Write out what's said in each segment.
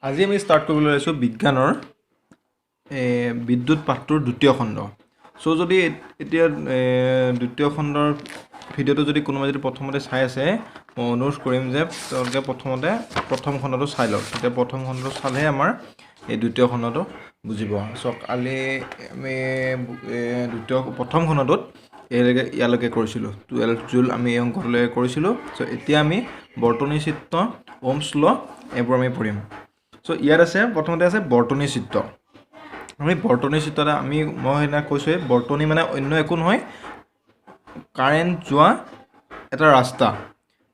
আজি আমি ষ্টাৰ্ট কৰিবলৈ লৈছোঁ বিজ্ঞানৰ বিদ্যুৎ পাঠটোৰ দ্বিতীয় খণ্ড। চ' যদি এতিয়া দ্বিতীয় খণ্ডৰ ভিডিঅ'টো যদি কোনোবাই যদি প্ৰথমতে চাই আছে, মই অনুৰোধ কৰিম যে তেওঁলোকে প্ৰথমতে প্ৰথম খণ্ডটো চাই লওক। তেতিয়া প্ৰথম খণ্ডটো চালেহে আমাৰ এই দ্বিতীয় খণ্ডটো বুজিব। চ' কালি আমি প্ৰথম খণ্ডটোত ইয়ালৈকে কৰিছিলোঁ 12 জুল আমি এই অংকটোলৈকে কৰিছিলোঁ। চ' এতিয়া আমি বৰ্তনী চিত্ৰ, ওহমছ ল' এইবোৰ আমি পঢ়িম। চ' ইয়াত আছে প্ৰথমতে আছে বৰ্তনী চিত্ৰ। আমি বৰ্তনী চিত্ৰতে মই সেইদিনা কৈছোঁৱেই, বৰ্তনী মানে অন্য একো নহয়, কাৰেণ্ট যোৱা এটা ৰাস্তা।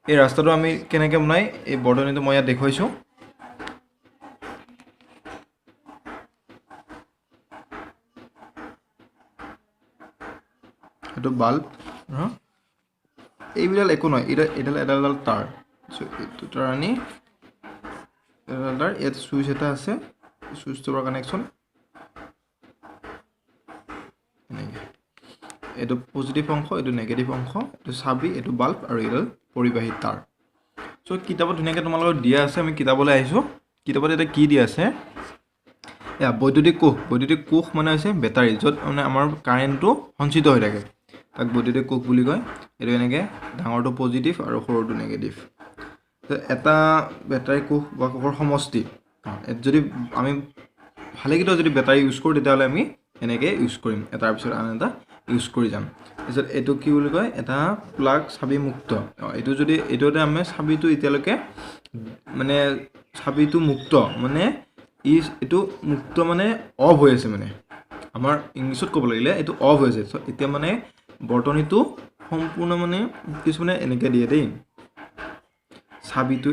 এই ৰাস্তাটো আমি কেনেকৈ বনাই এই বৰ্তনীটো মই ইয়াত দেখুৱাইছোঁ। এইটো বাল্ব, এইবিলাক একো নহয়, এডাল এডাল তাঁৰ। চ' এইটো তাঁৰ আনি ইয়াত চুইচ এটা আছে, চুইচটোৰ পৰা কানেকশ্যন এনেকৈ। এইটো পজিটিভ অংশ, এইটো নেগেটিভ অংশ, এইটো চাবি, এইটো বাল্ব আৰু এইডাল পৰিবাহী তাঁৰ। চ' কিতাপত ধুনীয়াকৈ তোমালোকৰ দিয়া আছে। আমি কিতাপলৈ আহিছোঁ। কিতাপত এতিয়া কি দিয়া আছে, এয়া বৈদ্যুতিক কোষ। বৈদ্যুতিক কোষ মানে হৈছে বেটাৰী, য'ত মানে আমাৰ কাৰেণ্টটো সঞ্চিত হৈ থাকে, তাক বৈদ্যুতিক কোষ বুলি কয়। এইটো এনেকৈ ডাঙৰটো পজিটিভ আৰু সৰুটো নেগেটিভ। এটা বেটাৰী কোষ বা কোষৰ সমষ্টি। যদি আমি ভালেকেইটা যদি বেটাৰী ইউজ কৰোঁ, তেতিয়াহ'লে আমি এনেকৈ ইউজ কৰিম, এটাৰ পিছত আন এটা ইউজ কৰি যাম। তাৰপিছত এইটো কি বুলি কয়, এটা প্লাগ চাবি মুক্ত। এইটোতে আমি চাবিটো এতিয়ালৈকে মানে চাবিটো মুক্ত মানে এইটো মুক্ত মানে অফ হৈ আছে, মানে আমাৰ ইংলিছত ক'ব লাগিলে এইটো অফ হৈ আছে। চ' এতিয়া মানে বৰ্তনীটো সম্পূৰ্ণ মানে কিছুমানে এনেকৈ দিয়ে দেই, চাবিটো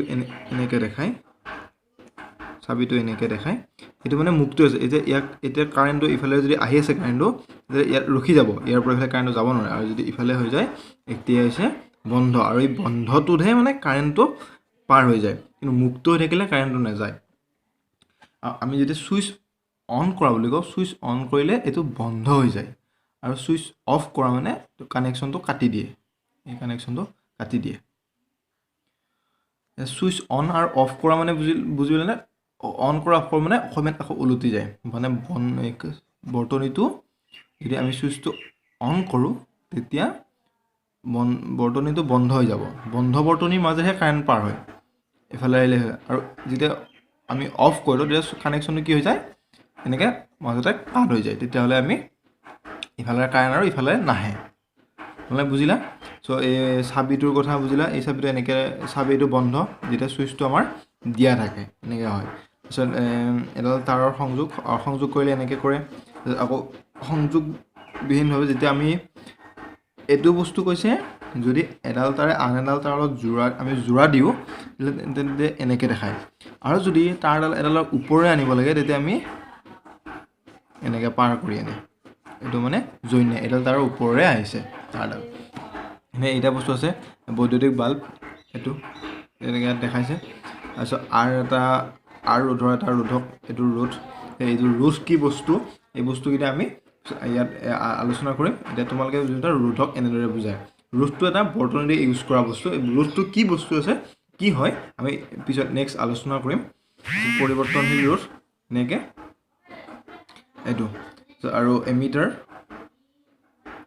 এনেকৈ দেখায়, চাবিটো এনেকৈ দেখায়, এইটো মানে মুক্ত হৈছে। এতিয়া কাৰেণ্টটো ইফালে যদি আহি আছে, কাৰেণ্টটো ইয়াত ৰখি যাব, ইয়াৰ পৰা ইফালে কাৰেণ্টটো যাব নোৱাৰে। আৰু যদি ইফালে হৈ যায়, এতিয়া হৈছে বন্ধ, আৰু এই বন্ধটোতহে মানে কাৰেণ্টটো পাৰ হৈ যায়, কিন্তু মুক্ত হৈ থাকিলে কাৰেণ্টটো নাযায়। আমি যদি চুইচ অন কৰা বুলি কওঁ, চুইচ অন কৰিলে এইটো বন্ধ হৈ যায়, আৰু চুইচ অফ কৰা মানে কানেকশ্যনটো কাটি দিয়ে, এই কানেকশ্যনটো কাটি দিয়ে। চুইচ অন আৰু অফ কৰা মানে বুজিলে নে? অন কৰা অফ কৰা মানে অসমীয়াত আকৌ ওলটি যায়, মানে বৰ্তনীটো যদি আমি চুইচটো অন কৰোঁ, তেতিয়া বৰ্তনীটো বন্ধ হৈ যাব। বন্ধ বৰ্তনীৰ মাজেহে কাৰেণ্ট পাৰ হয়, এফালে আহিলে হয়। আৰু যেতিয়া আমি অফ কৰিলোঁ, তেতিয়া কানেকশ্যনটো কি হৈ যায়, এনেকৈ মাজতে কাট হৈ যায়। তেতিয়াহ'লে আমি ইফালে কাৰেণ্ট আৰু ইফালে নাহে। নহ'লে বুজিলা? চ' এই চাবিটোৰ কথা বুজিলা। এই চাবিটো এনেকৈ, চাবিটো বন্ধ যেতিয়া চুইচটো আমাৰ দিয়া থাকে, এনেকৈ হয়। তাৰপিছত এডাল তাঁৰৰ সংযোগ কৰিলে এনেকৈ কৰে। আকৌ সংযোগবিহীনভাৱে যেতিয়া আমি এইটো বস্তু কৈছে, যদি এডাল তাঁৰে আন এডাল তাঁৰৰ লগত আমি যোৰা দিওঁ, তেন্তে এনেকৈ দেখায়। আৰু যদি তাঁৰডাল এডালৰ ওপৰলৈ আনিব লাগে, তেতিয়া আমি এনেকৈ পাৰ কৰি আনে, এইটো মানে জন্য এডাল তাঁৰৰ ওপৰৰে আহিছে তাঁৰডাল। এইটা বস্তু আছে, বৈদ্যুতিক বাল্ব, এইটো এনেকৈ দেখাইছে। তাৰপিছত ৰোধৰ এটা ৰোধক, এইটো ৰোধ। এইটো ৰোধ কি বস্তু, এই বস্তুকেইটা আমি ইয়াত আলোচনা কৰিম। এতিয়া তোমালোকে যোনটো ৰোধক এনেদৰে বুজায়। ৰোধটো এটা বৰ্তনীতে ইউজ কৰা বস্তু। এই ৰোধটো কি বস্তু আছে, কি হয়, আমি পিছত নেক্সট আলোচনা কৰিম। পৰিৱৰ্তনশীল ৰোধ এনেকৈ এইটো, আৰু এমিটাৰ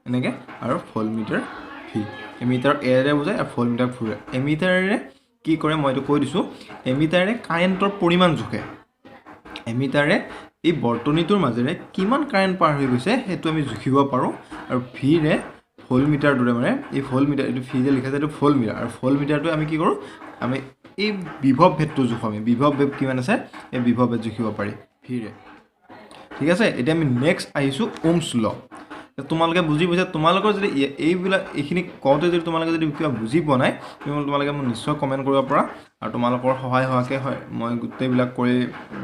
এনেকৈ, আৰু ভল্টমিটাৰ ভি। এমিটাৰ এৰে বুজায় আৰু ভল্টমিটাৰ ভি। এমিটাৰেৰে কি কৰে মই এইটো কৈ দিছোঁ। এমিটাৰে কাৰেণ্টৰ পৰিমাণ জোখে। এমিটাৰে এই বৰ্তনীটোৰ মাজেৰে কিমান কাৰেণ্ট পাৰ হৈ গৈছে সেইটো আমি জুখিব পাৰোঁ। আৰু ভিৰে ভল্টমিটাৰ দৰে, মানে এই ভল্টমিটাৰ, এইটো ভি যে লিখা আছে, এইটো ভল্টমিটাৰ। আৰু ভল্টমিটাৰটো আমি কি কৰোঁ, আমি এই বিভৱ ভেদটো জোখোঁ। আমি বিভৱ ভেদ কিমান আছে, এই বিভৱ ভেদ জুখিব পাৰি ভিৰে। ঠিক আছে, এতিয়া আমি নেক্সট আহিছোঁ ওহমছ ল'। তোমালোকে বুজি পাইছা? তোমালোকৰ যদি এইখিনি কওঁতে যদি তোমালোকে যদি কিবা বুজি পোৱা নাই, তোমালোকে মোক নিশ্চয় কমেণ্ট কৰিব পাৰা, আৰু তোমালোকৰ সহায় হোৱাকৈ হয় মই গোটেইবিলাক কৰি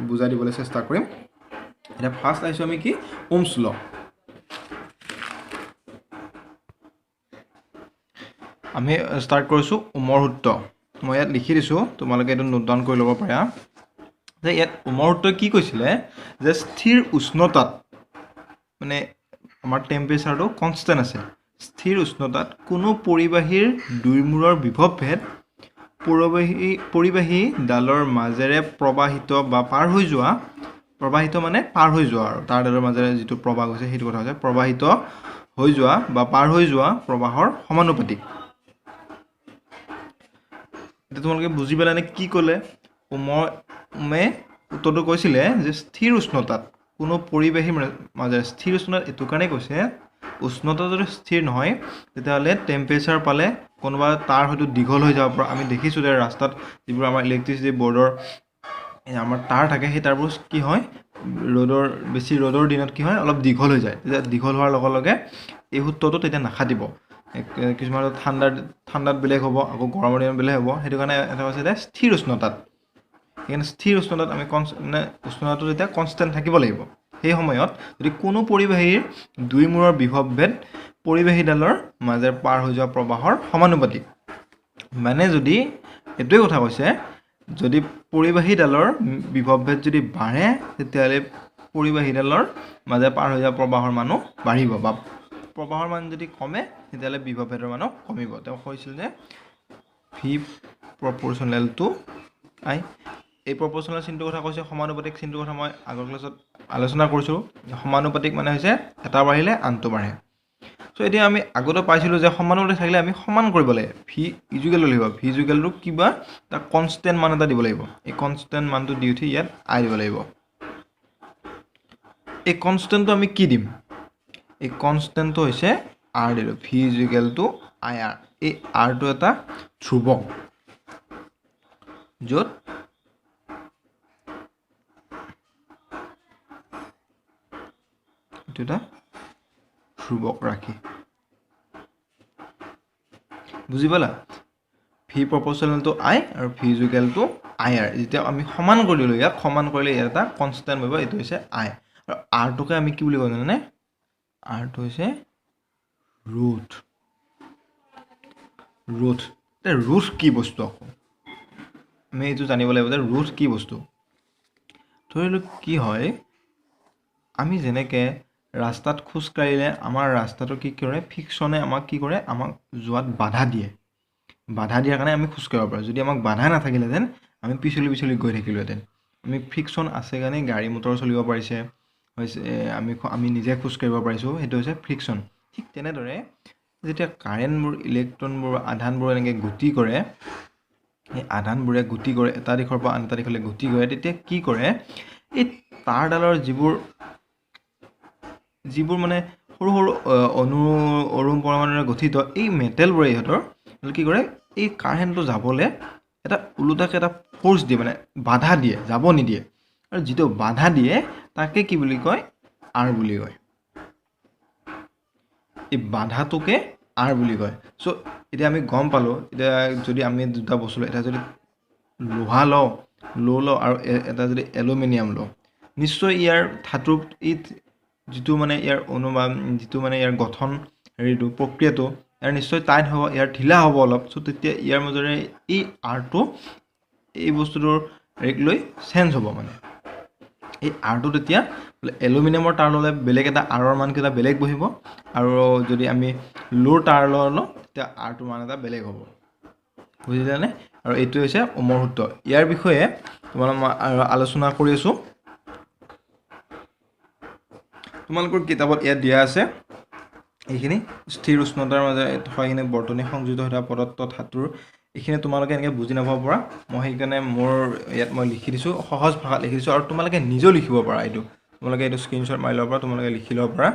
বুজাই দিবলৈ চেষ্টা কৰিম। এতিয়া ফাৰ্ষ্ট আহিছোঁ আমি কি, ওহমছ ল'। আমি ষ্টাৰ্ট কৰিছোঁ ওমৰ সূত্ৰ। মই ইয়াত লিখি দিছোঁ, তোমালোকে এইটো নোট ডাউন কৰি ল'ব পাৰা যে ইয়াত ওমৰ সূত্ৰই কি কৈছিলে, যে স্থিৰ উষ্ণতাত, মানে আমাৰ টেম্পাৰেচাৰটো কনষ্টেণ্ট আছে, স্থিৰ উষ্ণতাত কোনো পৰিবাহীৰ দুইমূৰৰ বিভৱ ভেদ পৰিবাহী ডালৰ মাজেৰে প্ৰবাহিত বা পাৰ হৈ যোৱা প্ৰবাহিত মানে পাৰ হৈ যোৱা আৰু তাৰ ডালৰ মাজেৰে যিটো প্ৰবাহ হৈছে সেইটো কথা হৈছে প্ৰবাহিত হৈ যোৱা বা পাৰ হৈ যোৱা প্ৰবাহৰ সমানুপাতিক এটা তোমালোকে বুজি পেলানে কি ক'লে মই উত্তৰটো কৈছিলে যে স্থিৰ উষ্ণতাত কোনো পৰিবাহীৰ মাজেৰে স্থিৰ উষ্ণতাত এইটো কাৰণে কৈছে উষ্ণতা যদি স্থিৰ নহয় তেতিয়াহ'লে টেম্পাৰেচাৰ পালে কোনোবা তাৰ হয়তো দীঘল হৈ যাব পাৰে আমি দেখিছোঁ যে ৰাস্তাত যিবোৰ আমাৰ ইলেক্ট্ৰিচিটি বৰ্ডৰ আমাৰ তাঁৰ থাকে সেই তাঁৰবোৰ কি হয় বেছি ৰ'দৰ দিনত কি হয় অলপ দীঘল হৈ যায় তেতিয়া দীঘল হোৱাৰ লগে লগে এই সূত্ৰটো তেতিয়া নাখাটিব কিছুমান ঠাণ্ডাত বেলেগ হ'ব আকৌ গৰমৰ দিনত বেলেগ হ'ব সেইটো কাৰণে এটা হৈছে যে স্থিৰ উষ্ণতাত সেইকাৰণে স্থিৰ উষ্ণতাত আমি উষ্ণতাটো যেতিয়া কনষ্টেণ্ট থাকিব লাগিব সেই সময়ত যদি কোনো পৰিবাহীৰ দুই মূৰৰ বিভৱভেদ পৰিবাহীডালৰ মাজেৰে পাৰ হৈ যোৱা প্ৰবাহৰ সমানুপাতিক মানে যদি এইটোৱে কথা কৈছে যদি পৰিবাহীডালৰ বিভৱভেদ যদি বাঢ়ে তেতিয়াহ'লে পৰিবাহীডালৰ মাজেৰে পাৰ হৈ যোৱা প্ৰবাহৰ মানো বাঢ়িব বা প্ৰবাহৰ মান যদি কমে তেতিয়াহ'লে বিভৱভেদৰ মানো কমিব তেওঁ কৈছিল যে ভি প্ৰপৰ্চনেল টু আই এই প্ৰপৰ্চনেল চিনটোৰ কথা কৈছে সমানুপাতিক চিনটোৰ কথা মই আগৰ ক্লাছত আলোচনা কৰিছোঁ সমানুপাতিক মানে হৈছে এটা বাঢ়িলে আনটো বাঢ়ে চ' এতিয়া আমি আগতে পাইছিলোঁ যে সমানুপাতিক থাকিলে আমি সমান কৰিব লাগে ভি ইজুকেল লাগিব ভি ইজুকেলটো কিবা এটা কনষ্টেণ্ট মান এটা দিব লাগিব এই কনষ্টেণ্ট মানটো দি উঠি ইয়াত আই দিব লাগিব এই কনষ্টেণ্টটো আমি কি দিম এই কনষ্টেণ্টটো হৈছে আৰ দিলোঁ V equal to I R এই আৰটো এটা ধ্ৰুৱক য'ত এইটো এটা ধ্ৰুৱক ৰাশি বুজি পালা ভি প্ৰপৰ্চনেল টু আই আৰু V equal to I R যেতিয়া আমি সমান কৰি দিলোঁ ইয়াক সমান কৰিলে ইয়াত এটা কনষ্টেণ্ট হ'ব এইটো হৈছে আই আৰু আৰটোকে আমি কি বুলি কওঁ জানেনে আৰটো হৈছে ৰুট এতিয়া ৰুট কি বস্তু আকৌ আমি এইটো জানিব লাগিব যে ৰুট কি বস্তু ধৰিলোঁ কি হয় আমি যেনেকৈ ৰাস্তাত খোজকাঢ়িলে আমাৰ ৰাস্তাটো কি কৰে ফ্ৰিকশ্যনে আমাক কি কৰে আমাক যোৱাত বাধা দিয়াৰ কাৰণে আমি খোজকাঢ়িব পাৰোঁ যদি আমাক বাধা নাথাকিলেহেঁতেন আমি পিছলি গৈ থাকিলোহেঁতেন আমি ফ্ৰিকশ্যন আছে কাৰণে গাড়ী মটৰ চলিব পাৰিছে হৈছে আমি নিজে খোজকাঢ়িব পাৰিছোঁ সেইটো হৈছে ফ্ৰিকশ্যন ঠিক তেনেদৰে যেতিয়া কাৰেণ্টবোৰ ইলেক্ট্ৰনবোৰ আধানবোৰ এনেকৈ গতি কৰে এই আধানবোৰে গতি কৰে এটা দিশৰ পৰা আন এটা দিশলৈ গতি কৰে তেতিয়া কি কৰে এই তাঁৰডালৰ যিবোৰ মানে সৰু অণু পৰমাণুৰে গঠিত এই মেটেলবোৰে ইহঁতৰ কি কৰে এই কাৰেণ্টটো যাবলৈ এটা ওলোটাকৈ এটা ফ'ৰ্চ দিয়ে মানে বাধা দিয়ে যাব নিদিয়ে আৰু যিটো বাধা দিয়ে তাকে কি বুলি কয় আৰ বুলি কয় এই বাধাটোকে আৰ বুলি কয় চ' এতিয়া আমি গম পালোঁ এতিয়া যদি আমি দুটা বস্তু লওঁ এটা যদি লোহা লওঁ আৰু এটা যদি এলুমিনিয়াম লওঁ নিশ্চয় ইয়াৰ ধাতুৰ এই যিটো মানে ইয়াৰ যিটো মানে ইয়াৰ গঠন হেৰিটো প্ৰক্ৰিয়াটো ইয়াৰ নিশ্চয় টাইট হ'ব ইয়াৰ ঢিলা হ'ব অলপ চ' তেতিয়া ইয়াৰ মাজেৰে এই আৰটো এই বস্তুটোৰ হেৰিক লৈ চেঞ্জ হ'ব মানে এই আৰটো তেতিয়া এলুমিনিয়ামৰ তাঁৰ ল'লে বেলেগ এটা আৰৰ মানকেইটা বেলেগ বহিব আৰু যদি আমি ল'ৰ তাঁৰ লওঁ তেতিয়া আৰটোৰ মান এটা বেলেগ হ'ব বুজিলানে আৰু এইটো হৈছে ওমৰ সূত্ৰ ইয়াৰ বিষয়ে তোমালোক মই আলোচনা কৰি আছোঁ তোমালোকৰ কিতাপত ইয়াত দিয়া আছে এইখিনি স্থিৰ উষ্ণতাৰ মাজে হয়খিনি বৰ্তনী সংযোজিত হৈ থকা প্ৰদত্ত ধাতুৰ এইখিনি তোমালোকে এনেকৈ বুজি নাপাব পৰা মই সেইকাৰণে মোৰ ইয়াত মই লিখি দিছোঁ সহজ ভাষাত লিখি দিছোঁ আৰু তোমালোকে নিজেও লিখিব পাৰা এইটো তোমালোকে এইটো স্ক্ৰীনশ্বট মাৰি ল'ব পাৰা তোমালোকে লিখি ল'ব পাৰা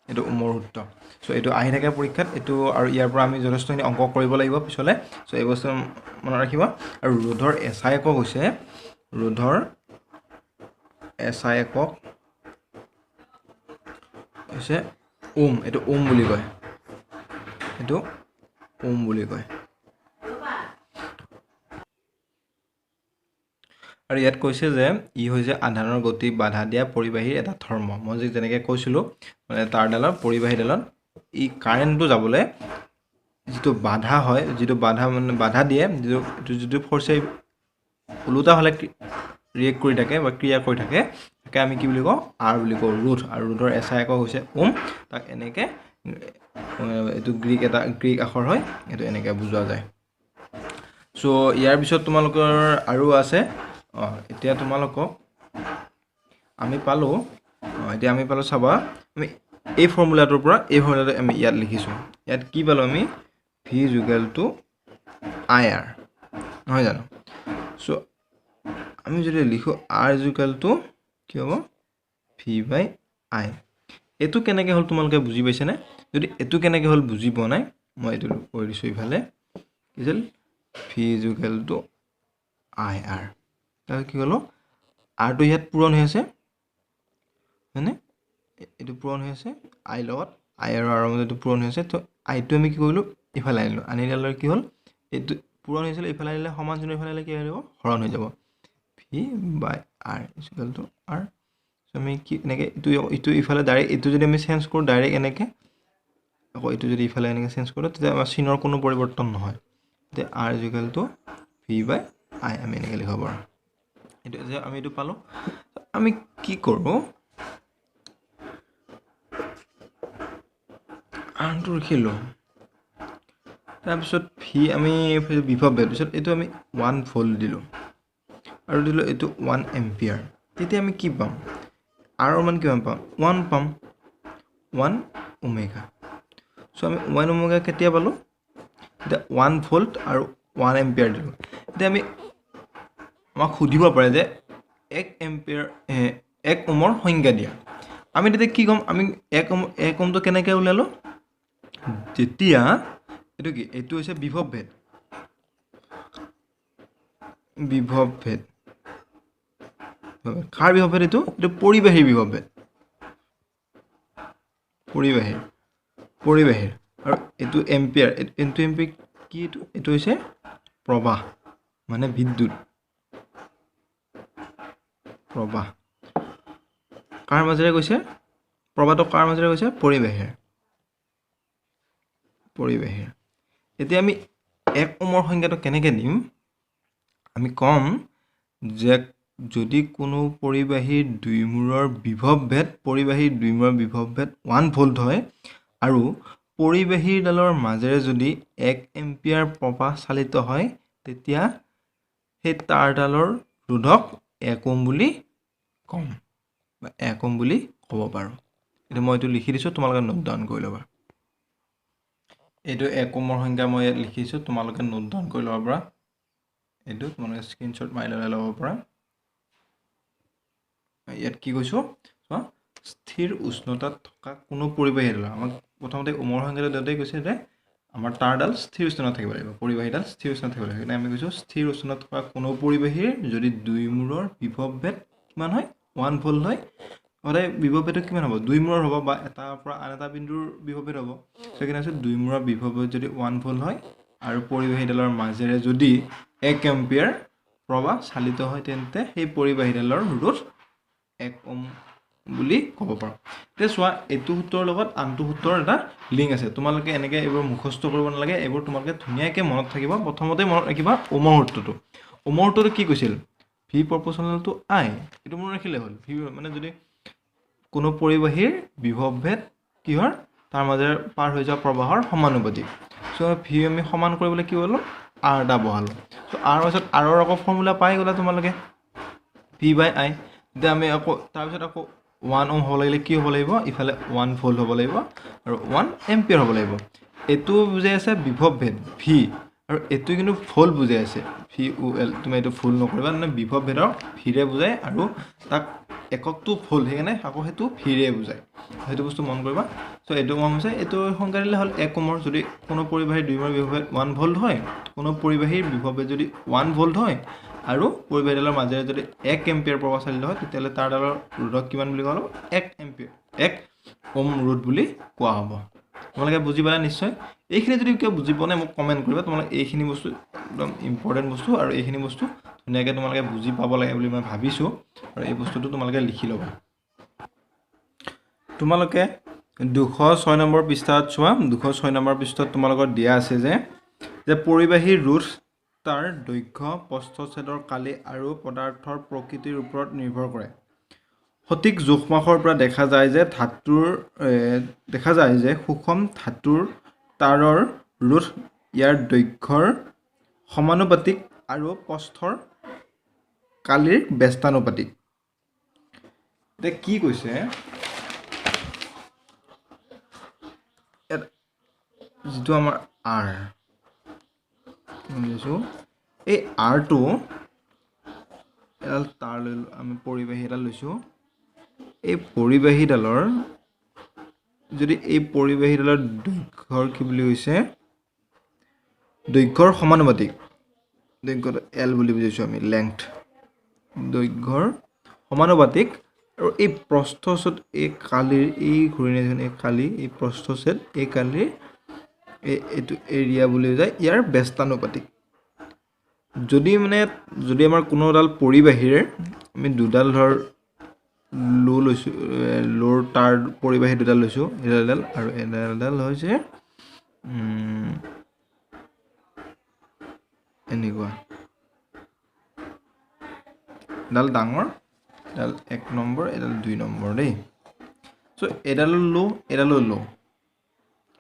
এইটো ওমৰ সূত্ৰ চ' এইটো আহি থাকে পৰীক্ষাত এইটো আৰু ইয়াৰ পৰা আমি যথেষ্টখিনি অংক কৰিব লাগিব পিছলৈ চ' এই বস্তু মনত ৰাখিবা আৰু ৰোধৰ এছআই একক হৈছে ৰোধৰ এছআই একক হৈছে ওম এইটো ওম বুলি কয় এইটো ওম বুলি কয় আৰু ইয়াত কৈছে যে ই হৈছে আধানৰ গতি বাধা দিয়া পৰিবাহীৰ এটা ধৰ্ম মই যেনেকৈ কৈছিলোঁ মানে তাঁৰডালত পৰিবাহীডালত ই কাৰেণ্টটো যাবলৈ যিটো বাধা হয় যিটো বাধা দিয়ে যিটো ফ'ৰ্চে ওলোটা হ'লে ৰিয়েক্ট কৰি থাকে বা ক্ৰিয়া কৰি থাকে তাকে আমি কি বুলি কওঁ আৰ বুলি কওঁ ৰোধ আৰু ৰোধৰ এছআই একক হৈছে ওম তাক এনেকৈ এইটো গ্ৰীক আখৰ হয় এইটো এনেকৈ বুজোৱা যায় সো ইয়াৰ পিছত তোমালোকৰ আৰু আছে এতিয়া তোমালোকক আমি পালো এতিয়া আমি পালো চাবা আমি এই ফৰ্মুলাটোৰ পৰা এই ফৰ্মুলাটো আমি ইয়াত লিখিছোঁ ইয়াত কি পালো আমি v is equal to ir নহয় জানো সো আমি যদি লিখো r is equal to কি হ'ব v by i এটো কেনেকৈ হল তোমালোকে বুজি পাইছে না যদি এটো কেনেকৈ হল বুজি পোৱা নাই মই এটো কৈ দিছো ইফালে কিছিল v is equal to ir তাৰ কি হলো r টো ইয়াত পূৰণ হৈ আছে মানে এটো পূৰণ হৈ আছে i লগত i আৰু r মধ্যে পূৰণ হৈ আছে তো i টো আমি কি কৰিলো ইফালে আনিলো আনিলে কি হল এটো পূৰণ হৈছিল ইফালে আনিলে সমান চিহ্ন ইফালে কি হৈ যাব হৰণ হৈ যাব v by r is equal to r so আমি কি এনেকে ইটো ইফালে ডাইৰেক্ট ইটো যদি আমি চেঞ্জ কৰো ডাইৰেক্ট এনেকে আকৌ ইটো যদি ইফালে এনেকে চেঞ্জ কৰো তেতিয়া আমাৰ চিহ্নৰ কোনো পৰিৱৰ্তন নহয় তে r is equal to v by i আমি এনেকে লিখব পাৰো এটো যে আমি এটো পালো আমি কি কৰব আনটো লিখিলো তাৰ পিছত v আমি বিভৱ ভেদ পিছত এটো আমি 1 ভোল্ট দিলো আৰু দিলো এটো 1 এম্পিয়াৰ তেতিয়া আমি কি পাম r মান কিমান পাম 1 পাম 1 ওমেগা সো আমি 1 ওমেগা কেতিয়া পালো এটা 1 ভোল্ট আৰু 1 এম্পিয়াৰ দিলো এতিয়া আমি আমাক খুদিব পাৰে যে 1 এম্পিয়াৰ 1 ওমৰ সংজ্ঞা দিয়া আমি তেতিয়া কি কম আমি 1 ওমটো কেনেকৈ উলালো যেতিয়া এটো কি এটো হৈছে বিভৱ ভেদ কাৰ বিভৱ ভেদ এটো পৰিবাহীৰ বিভৱ ভেদ পৰিবাহীৰ আৰু এটো এম্পিয়াৰ এটো এম্পিয়াৰ কি এটো হৈছে প্ৰবাহ মানে বিদ্যুৎ প্ৰবাহ কাৰ মাজেৰে গৈছে প্ৰবাহটো কাৰ মাজেৰে গৈছে পৰিবাহীৰ এতিয়া আমি 1 ওমৰ সংজ্ঞাটো কেনেকৈ দিম আমি কম যে যদি কোনো পৰিবাহীৰ দুইমূৰৰ বিভৱ ভেদ 1 ভোল্ট হয় আৰু পৰিবাহীৰ ডালৰ মাজেৰে যদি 1 এম্পিয়াৰ প্ৰবাহ চালিত হয় তেতিয়া সেই তাঁৰডালৰ ৰোধক 1 ওম বুলি কম বা 1 ওম বুলি ক'ব পাৰো এটা মই এটো লিখি দিছো তোমালোকে নোট ডাউন কৰি ল'বা এটো 1 ওমৰ সংজ্ঞা মই লিখিছো তোমালোকে নোট ডাউন কৰি ল'ব পৰা এটো তোমালোকে স্ক্ৰিনশ্বট মাৰি ল'ব পৰা ইয়াত কি কৈছো স্থিৰ উষ্ণতাত থকা কোনো পৰিবাহী ডাল আমাক প্ৰথমতে ওমৰ সংজ্ঞাটো দেওতে কৈছে যে আমাৰ তাঁৰডাল স্থিৰ উষ্ণতাত থাকিব লাগিব পৰিবাহীডাল স্থিৰ উষ্ণতাত থাকিব লাগিব আমি কৈছো স্থিৰ উষ্ণতাত থকা কোনো পৰিবাহীৰ যদি দুই মূৰৰ বিভৱ ভেদ কিমান হয় 1 ভোল্ট হয় অৰে বিভৱ ভেদ কিমান হ'ব দুই মূৰৰ হ'ব বা এটাৰ পৰা আন এটা বিন্দুৰ বিভৱ ভেদ হ'ব সেকেনে আছে দুই মূৰৰ বিভৱ ভেদ যদি 1 ভোল্ট হয় আৰু পৰিবাহীডালৰ মাজেৰে যদি 1 এম্পিয়াৰ প্ৰবাহ চালিত হয় তেন্তে সেই পৰিবাহীডালৰ ৰোধ 1 ওম বুলি ক'ব পাৰো তে সোৱা এটো সূত্ৰৰ লগত আনটো সূত্ৰৰ এটা লিংক আছে তোমালোকে এনেকৈ এইবোৰ মুখস্থ কৰিব নালাগে এইবোৰ তোমালোকে ধুনীয়াকৈ মনত থাকিব প্ৰথমতে মনত ৰাখিবা ওমৰ সূত্ৰটো কি কৈছিল v proportional to i এটো মনত ৰাখিলে হ'ল v মানে যদি কোনো পৰিবাহীৰ বিভৱ ভেদ কিহৰ তাৰ মাজেৰে পাৰ হৈ যোৱা প্ৰবাহৰ সমানুপাতিক সো v আমি সমান কৰিবলৈ কি হলো r টা বহালো সো r পাছত r ৰ আকৌ ফৰ্মুলা পাই গলা তোমালোকে v by i দে আমি আকৌ তাৰ পিছত আকৌ 1 ওম হ'ব লাগিলে কি হ'ব লাগিব ইফালে 1 ভোল্ট হ'ব লাগিব আৰু 1 এম্পিয়াৰ হ'ব লাগিব এটো বুজাই আছে বিভৱ ভেদ v আৰু এটো কিন্তু ভোল্ট বুজাই আছে vol তুমি এটো ভুল নকৰিবা মানে বিভৱ ভেদৰ v ৰে বুজাই আৰু তাক এককটো ভোল্ট হেনে আকৌ হেতু v ৰে বুজাই হেতু বস্তু মন কৰিবা সো এটো মন হৈছে এটো সংজ্ঞা দিলে হল 1 ওমৰ যদি কোনো পৰিবাহীৰ দুইমূৰৰ বিভৱ ভেদ 1 ভোল্ট হয় কোনো পৰিবাহীৰ বিভৱ ভেদ যদি 1 ভোল্ট হয় আৰু পৰিবাহীডালৰ মাজেৰে যদি 1 এম্পিয়াৰ প্ৰবাহ চালিত হয় তেতিয়ালে তাৰ ডালৰ ৰোধক কিমান বুলি কোৱা হ'ব 1 এম্পিয়াৰ 1 ওম ৰোধ বুলি কোৱা হ'ব তোমালোকে বুজি পালা নিশ্চয় এইখিনি যদি কিয় বুজি পোৱা নাই মোক কমেন্ট কৰিবা তোমালোকে এইখিনি বস্তু একদম ইম্পৰ্টেন্ট বস্তু আৰু এইখিনি বস্তু ধুনীয়াকৈ তোমালোকে বুজি পাব লাগে বুলি মই ভাবিছো আৰু এই বস্তুটো তোমালোকে লিখি ল'বা তোমালোকে 206 নম্বৰ পৃষ্ঠাত চোৱা 206 নম্বৰ পৃষ্ঠাত তোমালোকৰ দিয়া আছে যে পৰিবাহীৰ ৰোধ তাৰ দৈৰ্ঘ্য প্ৰস্থচ্ছেদৰ কালি আৰু পদাৰ্থৰ প্ৰকৃতিৰ ওপৰত নিৰ্ভৰ কৰে সঠিক জোখমাখৰ পৰা দেখা যায় যে সুষম ধাতুৰ তাৰৰ ৰোধ ইয়াৰ দৈৰ্ঘ্যৰ সমানুপাতিক আৰু প্ৰস্থৰ কালিৰ ব্যস্তানুপাতিক। এতিয়া কি কৈছে, যিটো আমাৰ আৰ লৈছোঁ, এই আৰটো এডাল তাঁৰ লৈ আমি পৰিবাহী এডাল লৈছোঁ। এই পৰিবাহীডালৰ যদি এই পৰিবাহীডালৰ দৈৰ্ঘ্যৰ কি বুলি কৈছে, দৈৰ্ঘ্যৰ সমানুপাতিক, দৈৰ্ঘ্যটো এল বুলি বুজিছোঁ আমি, লেংথ, দৈৰ্ঘ্যৰ সমানুপাতিক আৰু এই প্ৰস্থছেদ এই কালিৰ, এই ঘূৰণীয়াখন এই কালি, এই প্ৰস্থছেদ এই কালিৰ এইটো এৰিয়া বুলি যায়, ইয়াৰ ব্যস্তানুপাতিক। যদি আমাৰ কোনো এডাল পৰিবাহীৰ আমি দুডাল ধৰ লো লৈছোঁ, লোৰ তাৰ পৰিবাহী দুডাল লৈছোঁ, এডাল আৰু এডাল হৈছে এনেকুৱা, এডাল ডাঙৰ, এডাল 1 নম্বৰ, এডাল 2 নম্বৰ দেই। চ' এডালো লো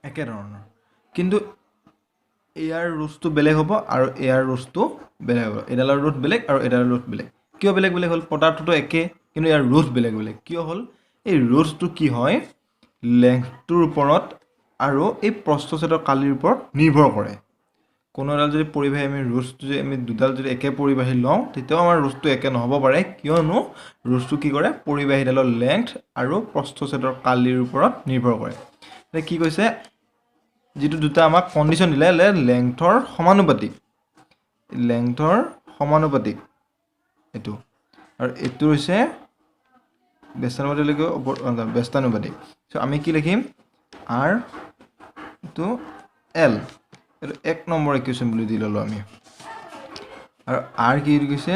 একেধৰণৰ, কিন্তু এয়াৰ ৰোজটো বেলেগ হ'ব আৰু এয়াৰ ৰোজটো বেলেগ হ'ব। এডালৰ ৰোধ বেলেগ আৰু এডালৰ ৰোধ বেলেগ। কিয় বেলেগ বেলেগ হ'ল? পদাৰ্থটো একে কিন্তু ইয়াৰ ৰোধ বেলেগ বেলেগ। কিয় হ'ল? এই ৰোধটো কি হয়, লেংথটোৰ ওপৰত আৰু এই প্ৰস্থছেদৰ কালিৰ ওপৰত নিৰ্ভৰ কৰে। কোনো এডাল যদি পৰিবাহী আমি ৰোজটো যদি আমি দুডাল যদি একে পৰিবাহী লওঁ, তেতিয়াও আমাৰ ৰোজটো একে নহ'ব পাৰে, কিয়নো ৰোজটো কি কৰে, পৰিবাহীডালৰ লেংথ আৰু প্ৰস্থছেদৰ কালিৰ ওপৰত নিৰ্ভৰ কৰে। এতিয়া কি কৈছে, যিটো দুটা আমাক কণ্ডিশ্যন দিলে, লেংথৰ সমানুপাতিক এইটো, আৰু এইটো হৈছে ব্যস্তানুপাতিক। চ' আমি কি লিখিম, আৰ এইটো এল, এইটো 1 নম্বৰ ইকুৱেশ্যন বুলি দি ল'লোঁ আমি। আৰু আৰ কি কৈছে,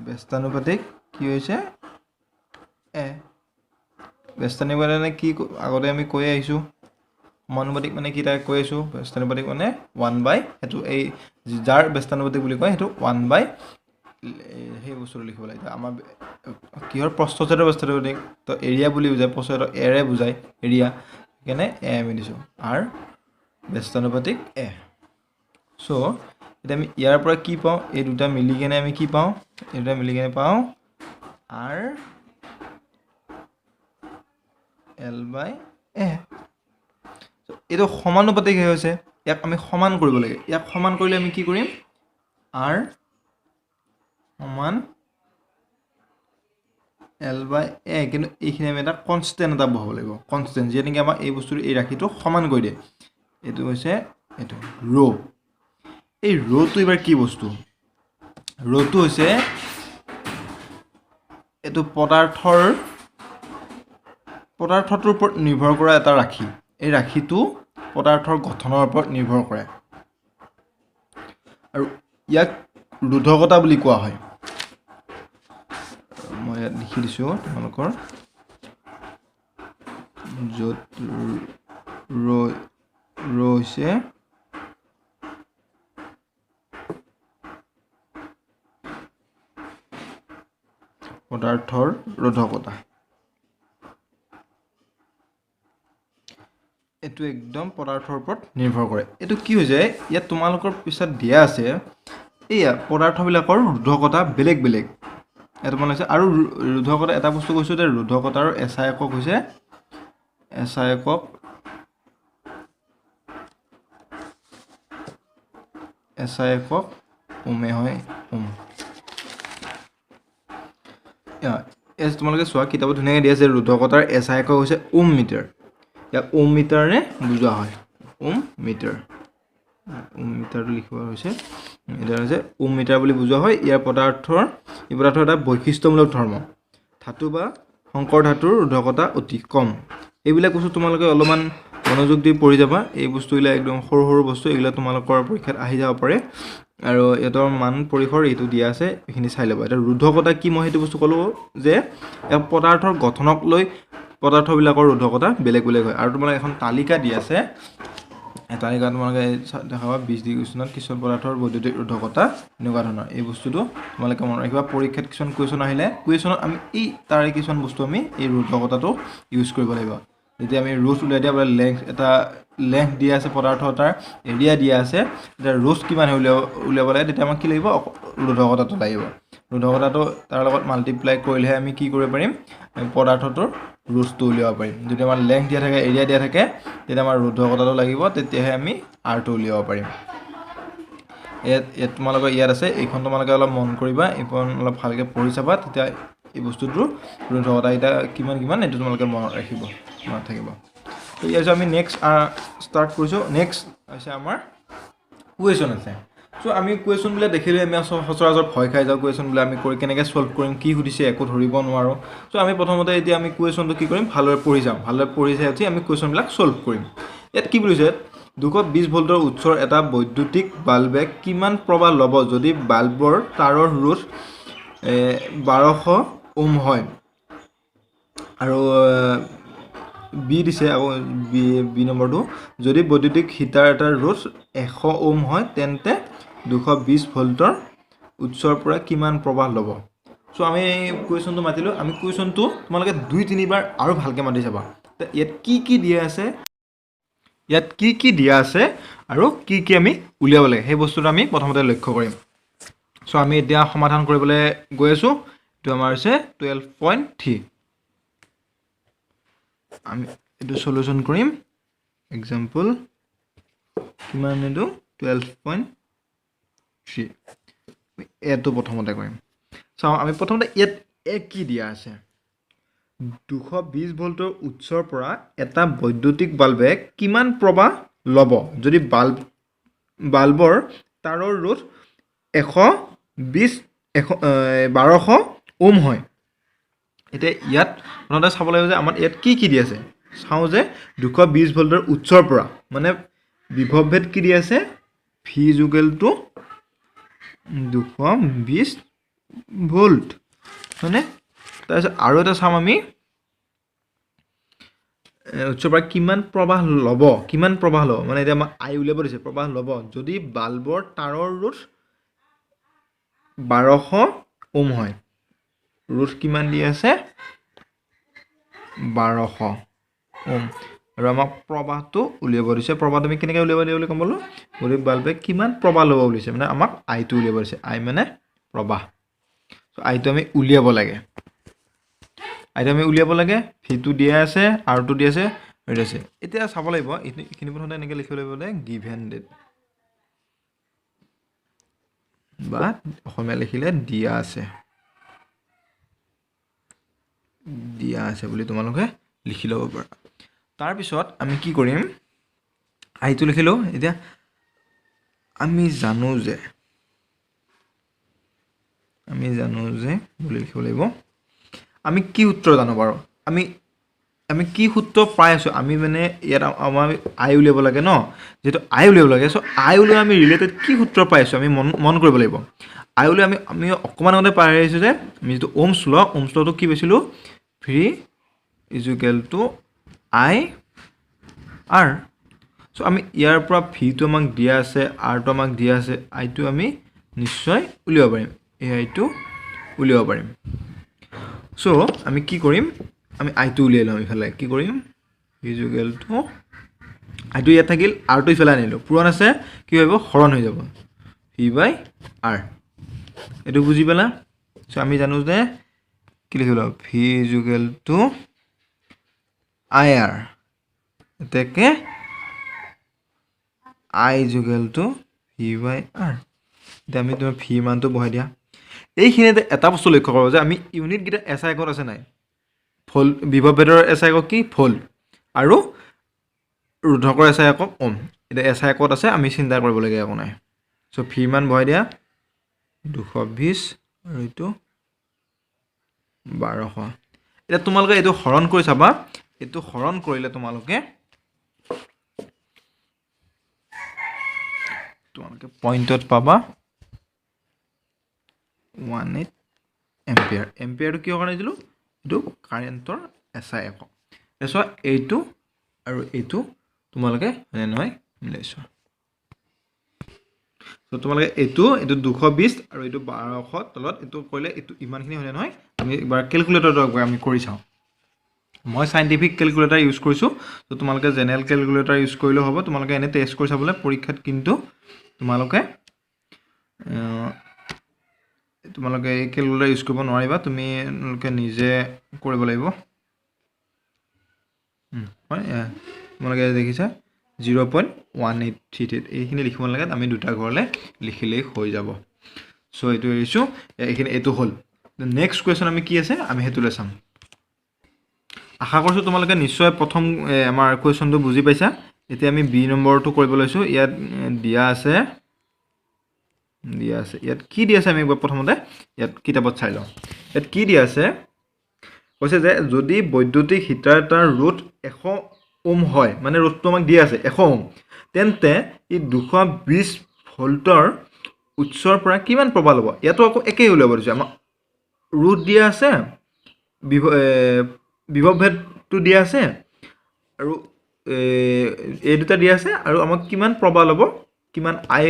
ব্যস্তানুপাতিক কি হৈছে এ। ব্যস্তানুপাতিক মানে কি, আগতে আমি কৈ আহিছোঁ, সমানুপাতিক মানে কি তাক কৈ আছোঁ, ব্যস্তানুপাতিক মানে 1/, সেইটো এই যাৰ ব্যস্তানুপাতিক বুলি কয় সেইটো 1/, সেই বস্তুটো লিখিব লাগে। আমাৰ কিহৰ প্ৰস্থছেদৰ ব্যস্তানুপাতিক, তো এৰিয়া বুলি বুজায়, প্ৰস্থছেদৰ এৰে বুজায় এৰিয়া, সেইকাৰণে এ আমি দিছোঁ, আৰ ব্যস্তানুপাতিক এ। চ' এতিয়া আমি ইয়াৰ পৰা কি পাওঁ, এই দুটা মিলি কেনে আমি কি পাওঁ, এই দুটা মিলি কেনে পাওঁ আৰ L/A। এইটো সমানুপাতিক হৈছে, ইয়াক আমি সমান কৰিব লাগে। ইয়াক সমান কৰিলে আমি কি কৰিম, আৰ সমান L/A, কিন্তু এইখিনি আমি এটা কনষ্টেণ্ট এটা বহাব লাগিব, কনষ্টেণ্ট যিয়ে নেকি আমাক এই বস্তুটো এই ৰাশিটো সমান কৰি দিয়ে। এইটো হৈছে এইটো ৰ'। এই ৰ'টো এইবাৰ কি বস্তু, ৰ'টো হৈছে এইটো পদাৰ্থটোৰ ওপৰত নিৰ্ভৰ কৰা এটা ৰাশি। এই ৰাশিটো পদাৰ্থৰ গঠনৰ ওপৰত নিৰ্ভৰ কৰে আৰু ইয়াক ৰোধকতা বুলি কোৱা হয়। মই ইয়াত লিখি দিছোঁ তোমালোকৰ, য'ত ৰ হৈছে পদাৰ্থৰ ৰোধকতা। এইটো একদম পদাৰ্থৰ ওপৰত নিৰ্ভৰ কৰে। এইটো কি হৈ যায়, ইয়াত তোমালোকৰ পিছত দিয়া আছে, এইয়া পদাৰ্থবিলাকৰ ৰোধকতা বেলেগ বেলেগ। এটা মনে হৈছে, আৰু ৰোধকতা এটা বস্তু কৈছোঁ যে ৰোধকতাৰ SI একক হৈছে SI একক ওমে হয়, ওম। তোমালোকে চোৱা, কিতাপত ধুনীয়াকৈ দিয়া আছে ৰোধকতাৰ SI একক হৈছে ওম মিটাৰ। ইয়াক ওম মিটাৰে বুজোৱা হয়, ওম মিটাৰটো লিখিব হৈছে, এটা হৈছে ওম মিটাৰ বুলি বুজোৱা হয়। এই পদাৰ্থৰ এটা বৈশিষ্ট্যমূলক ধৰ্ম, ধাতু বা সংকৰ ধাতুৰ ৰোধকতা অতি কম। এইবিলাক বস্তু তোমালোকে অলপমান মনোযোগ দি পঢ়ি যাবা। এই বস্তুবিলাক একদম সৰু সৰু বস্তু, এইবিলাক তোমালোকৰ পৰীক্ষাত আহি যাব পাৰে, আৰু ইহঁতৰ মান পৰিসৰ এইটো দিয়া আছে, এইখিনি চাই ল'বা। এতিয়া ৰোধকতা কি, মই সেইটো বস্তু ক'লোঁ যে পদাৰ্থৰ গঠনক লৈ পদাৰ্থবিলাকৰ ৰোধকতা বেলেগ বেলেগ হয়। আৰু তোমালোকে এখন তালিকা দি আছে, তালিকা তোমালোকে দেখাবা 20 ডিগ্ৰী কুৱেশ্যনত কিছুমান পদাৰ্থৰ বৈদ্যুতিক ৰোধকতা এনেকুৱা ধৰণৰ। এই বস্তুটো তোমালোকে মনত ৰাখিবা, পৰীক্ষাত কিছুমান কুৱেশ্যন আহিলে, কুৱেশ্যনত আমি তাৰে কিছুমান বস্তু আমি এই ৰোধকতাটো ইউজ কৰিব লাগিব। যেতিয়া আমি ৰোজ উলিয়াই দিয়া বোলে লেংথ দিয়া আছে পদাৰ্থ এটাৰ এৰিয়া দিয়া আছে তেতিয়া ৰোজ কিমান উলিয়াব লাগে তেতিয়া আমাক কি লাগিব ৰোধকতাটো লাগিব ৰোধকতাটো তাৰ লগত মাল্টিপ্লাই কৰিলেহে আমি কি কৰিব পাৰিম পদাৰ্থটোৰ ৰোজটো উলিয়াব পাৰিম যদি আমাৰ লেংথ দিয়া থাকে এৰিয়া দিয়া থাকে তেতিয়া আমাৰ ৰোধকতাটো লাগিব তেতিয়াহে আমি আৰটো উলিয়াব পাৰিম ইয়াত তোমালোকৰ ইয়াত আছে এইখন তোমালোকে অলপ মন কৰিবা এইখন অলপ ভালকৈ পঢ়ি চাবা তেতিয়া এই বস্তুটোৰ ৰোধকতা এটা কিমান এইটো তোমালোকে মনত ৰাখিব মনত থাকিব তো ইয়াৰ পিছত আমি নেক্সট ষ্টাৰ্ট কৰিছোঁ নেক্সট হৈছে আমাৰ কুৱেশ্যন আছে চ' আমি কুৱেশ্যন বিলাক দেখিলে আমি সচৰাচৰ ভয় খাই যাওঁ কুৱেশ্যন বিলাক আমি কৰি কেনেকৈ ছল্ভ কৰিম কি সুধিছে একো ধৰিব নোৱাৰোঁ চ' আমি প্ৰথমতে এতিয়া আমি কুৱেশ্যনটো কি কৰিম ভালদৰে পঢ়ি যাম ভালদৰে পঢ়ি চাই উঠি আমি কুৱেশ্যনবিলাক ছল্ভ কৰিম ইয়াত কি বুলিছে 220 ভোল্টৰ উৎসৰ এটা বৈদ্যুতিক বাল্বে কিমান প্ৰবাহ ল'ব যদি বাল্বৰ তাৰৰ ৰোধ 1200 ওম হয় আৰু বি দিছে আকৌ বি নম্বৰটো যদি বৈদ্যুতিক হিটাৰ এটাৰ ৰোধ 100 ওম হয় তেন্তে 220 ভোল্টৰ উৎসৰ পৰা কিমান প্ৰবাহ ল'ব চ' আমি কুৱেশ্যনটো মাতিলোঁ আমি কুৱেশ্যনটো তোমালোকে 2-3 বাৰ আৰু ভালকৈ মাতি চাবা ইয়াত কি দিয়া আছে আৰু কি আমি উলিয়াব লাগে সেই বস্তুটো আমি প্ৰথমতে লক্ষ্য কৰিম চ' আমি এতিয়া সমাধান কৰিবলৈ গৈ আছোঁ এইটো আমাৰ হৈছে 12.3 আমি এইটো সলিউশন কৰিম এক্সাম্পল কিমান এইটো 12.3 এটো প্ৰথমতে কৰিম চাও আমি প্ৰথমতে ইয়াত কি দিয়া আছে 220 ভোল্টৰ উৎসৰ পৰা এটা বৈদ্যুতিক বাল্বে কিমান প্ৰবাহ ল'ব যদি বাল্বৰ তাৰৰ ৰোধ 1200 ওম হয় এতিয়া ইয়াত প্ৰথমতে চাব লাগিব যে আমাৰ ইয়াত কি দি আছে চাও যে 220 ভোল্টৰ উৎসৰ পৰা মানে বিভৱভেদ কি দি আছে V = 220 ভোল্ট মানে তাৰপিছত আৰু এটা চাম আমি উৎসৰ পৰা কিমান প্ৰবাহ ল'ব মানে এতিয়া আমাক আই উলিয়াব দিছে প্ৰবাহ ল'ব যদি বাল্বৰ তাৰৰ ৰোধ 1200 ওম হয় ৰোধ কিমান দি আছে 1200 ওম আৰু আমাক প্ৰবাহটো উলিয়াব দিছে প্ৰবাহটো আমি কেনেকৈ উলিয়াব দিব বুলি ক'ম বলো যদি বাল্বে কিমান প্ৰবাহ ল'ব বুলিছে মানে আমাক আইটো উলিয়াব দিছে আই মানে প্ৰবাহ সো আইটো আমি উলিয়াব লাগে ভিটো দিয়া আছে আৰটো দিয়া আছে এটা আছে এতিয়া চাব লাগিব এইখিনি প্ৰথমতে এনেকৈ লিখিব লাগিব যে গিভেন ডেট বা অসমীয়া লিখিলে দিয়া আছে বুলি তোমালোকে লিখি ল'ব পাৰা তাৰ পিছত আমি কি কৰিম আইটো লিখিলো এতিয়া আমি জানো যে বুলি লিখিব লাগিব আমি কি সূত্ৰ জানো বাৰু আমি কি সূত্ৰ পাই আছো আমি মানে ইয়াত আমাৰ আই উলিয়াব লাগে ন যেটো আই উলিয়াব লাগে সো আই উলিয়াই আমি ৰিলেটেড কি সূত্ৰ পাই আছো আমি মন কৰিব লাগিব আই উলিয়াই আমি অকমান আগতে পাই আহিছো যে আমি যেটো ওমছ লটো কি পাইছিলো V = I R সো আমি ইয়াৰ পৰা V টো আমাক দিয়া আছে R টো আমাক দিয়া আছে I টো আমি নিশ্চয় উলিয়াব পাৰিম এই I টো উলিয়াব পাৰিম সো আমি কি কৰিম আমি I টো উলিয়াই লম ইফালে কি কৰিম V = I টো ইয়াত থাকিল R টো ইফালে আনিলো পুৰণ আছে কি হ'ব হৰণ হৈ যাব V/R এটো বুজি পালা সো আমি জানো যে কি লিখিলো V = IR এতেকে I = V/R আমি তোমাৰ V মানটো বহাই দিয়া এইখিনিতে এটা বস্তু লক্ষ্য কৰক যে আমি ইউনিট গিটা SI কোড আছে নাই ভোল্ট বিভৱভেদৰ SI কোড কি ভোল্ট আৰু ৰোধকৰ SI কোড ওম এটা SI কোড আছে আমি চিন্তা কৰিব লাগে একো নাই সো V মান বহাই দিয়া 220 আৰু এটো 1200 এটা তোমালোকে এটো হৰণ কৰি চাবা এটো হৰণ কৰিলে তোমালোকে পইণ্টত পাবা 18 এম্পিয়াৰ কি কাৰণে দিলো এটো কাৰেন্টৰ SI একক এছো এইটো আৰু এইটো তোমালোকে মানে নহয় মিলাইছো সো তোমালোকে এইটো 220 আৰু এইটো 1200 তলত এইটো কৰিলে এইটো ইমানখিনি হলে নহয় আমি এবাৰ ক্যালকুলেটৰত আমি কৰি চাও মই সাইণ্টিফিক কেলকুলেটাৰ ইউজ কৰিছোঁ তো তোমালোকে জেনেৰেল কেলকুলেটাৰ ইউজ কৰিলেও হ'ব তোমালোকে এনে টেষ্ট কৰি চাবলৈ পৰীক্ষাত কিন্তু তোমালোকে এই কেলকুলেটাৰ ইউজ কৰিব নোৱাৰিবা তোমালোকে নিজে কৰিব লাগিব হয় তোমালোকে দেখিছা 0.1833 এইখিনি লিখিব লাগে আমি দুটা ঘৰলৈ লিখিলেই হৈ যাব সো এইটো এৰিছোঁ এইখিনি এইটো হ'ল নেক্সট কুৱেশ্যন আমি কি আছে আমি হেতুলে চাম আশা কৰিছোঁ তোমালোকে নিশ্চয় প্ৰথম আমাৰ কুৱেশ্যনটো বুজি পাইছা এতিয়া আমি বি নম্বৰটো কৰিব লৈছোঁ ইয়াত দিয়া আছে ইয়াত কি দিয়া আছে আমি প্ৰথমতে ইয়াত কিতাপত চাই লওঁ ইয়াত কি দিয়া আছে কৈছে যে যদি বৈদ্যুতিক হিটাৰ এটাৰ ৰোধ 100 ওম হয় মানে ৰোধটো আমাক দিয়া আছে 100 ওম তেন্তে ই 220 ভোল্টৰ উৎসৰ পৰা কিমান প্ৰবাহ ল'ব ইয়াতো আকৌ একেই উলিয়াব দিছে আমাক ৰোধ দিয়া আছে বিভৱ ভেদটো দিয়া আছে আৰু এই দুটা দিয়া আছে আৰু আমাক কিমান প্ৰবাহ ল'ব কিমান আই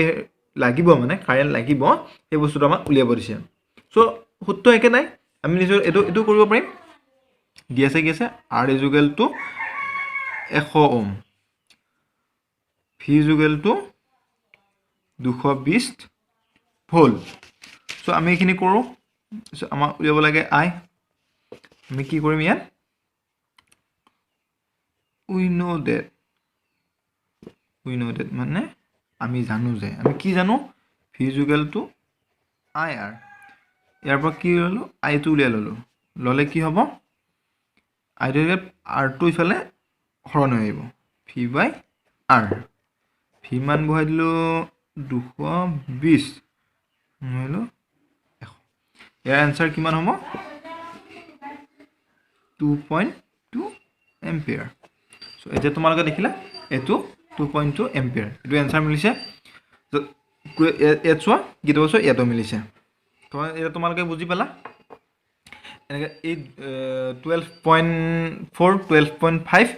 লাগিব মানে কাৰেণ্ট লাগিব সেই বস্তুটো আমাক উলিয়াব দিছে সো সূত্ৰ একে নাই আমি নিজৰ এইটো কৰিব পাৰিম দিয়া আছে কি আছে R = 100 ওম V = 220 ভোল্ট সো আমি এইখিনি কৰোঁ সো আমাক উলিয়াব লাগে আই আমি কি কৰিম ইয়াত we know that মানে আমি জানো যে আমি কি জানো V = IR ইয়াৰ পৰা কি ললো I টো উলিয়াই ললে কি হ'ব I টো R টো ইফালে হৰণ হৈ আহিব V/R V মান বহাই দিলো 220 হলো 100 ইয়াৰ আনসাৰ কিমান হ'ব 2.2 এম্পিয়াৰ সো এতিয়া তোমালোকে দেখিলা এটো 2.2 এম্পিয়াৰ এটো আনসাৰ মিলিছে তো এত চোৱা গিটো চোৱা এটো মিলিছে তো এটা তোমালোকে বুজি পালা এনেকে এই 12.4 12.5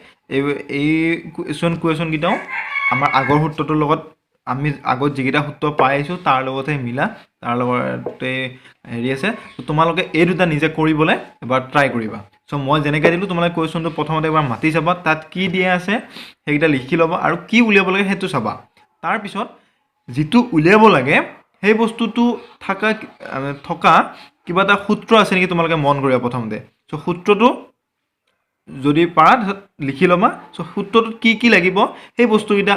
এই কুৱেশ্যন গিটাও আমাৰ আগৰ সূত্ৰটোৰ লগত আমি আগত যিকেইটা সূত্ৰ পাই আছো তাৰ লগতে মিলা তাৰ লগতে হেৰি আছে তো তোমালোকে এই দুটা নিজে কৰিবলৈ এবাৰ ট্ৰাই কৰিবা সো মই যেনেকৈ দিলোঁ তোমালোকে কুৱেশ্যনটো প্ৰথমতে এবাৰ মাতি চাবা তাত কি দিয়া আছে সেইকেইটা লিখি ল'বা আৰু কি উলিয়াব লাগে সেইটো চাবা তাৰপিছত যিটো উলিয়াব লাগে সেই বস্তুটো থকা কিবা এটা সূত্ৰ আছে নেকি তোমালোকে মন কৰিবা প্ৰথমতে সো সূত্ৰটো যদি পাৰা লিখি ল'বা সো সূত্ৰটোত কি লাগিব সেই বস্তুকেইটা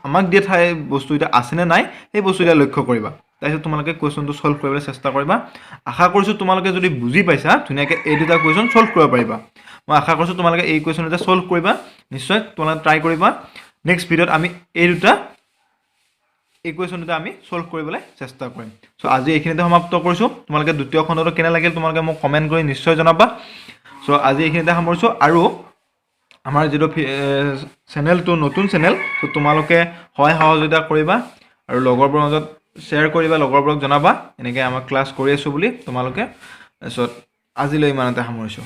আমাক দিয়া ঠাই বস্তুকেইটা আছেনে নাই সেই বস্তুকেইটা লক্ষ্য কৰিবা তাৰপিছত তোমালোকে কুৱেশ্যনটো সলভ কৰিবলৈ চেষ্টা কৰিবা আশা কৰিছোঁ তোমালোকে যদি বুজি পাইছা ধুনীয়াকৈ এই দুটা কুৱেশ্যন সলভ কৰিব পাৰিবা মই আশা কৰিছোঁ তোমালোকে এই কুৱেশ্যন এটা সলভ কৰিবা নিশ্চয় তোমালোকে ট্ৰাই কৰিবা নেক্সট ভিডিঅ'ত আমি এই কুৱেশ্যন দুটা আমি সলভ কৰিবলৈ চেষ্টা কৰিম সো আজি এইখিনিতে সমাপ্ত কৰিছোঁ তোমালোকে দ্বিতীয় খণ্ডটো কেনে লাগিল তোমালোকে মোক কমেণ্ট কৰি নিশ্চয় জনাবা সো আজি এইখিনিতে সামৰিছোঁ আৰু আমাৰ যিটো চেনেলটো নতুন চেনেল সো তোমালোকে সহায় সহযোগিতা কৰিবা আৰু লগৰবোৰৰ মাজত শ্বেয়াৰ কৰিবা লগৰবোৰক জনাবা এনেকৈ আমাৰ ক্লাছ কৰি আছোঁ বুলি তোমালোকে তাৰপিছত আজিলৈ ইমানতে সামৰিছোঁ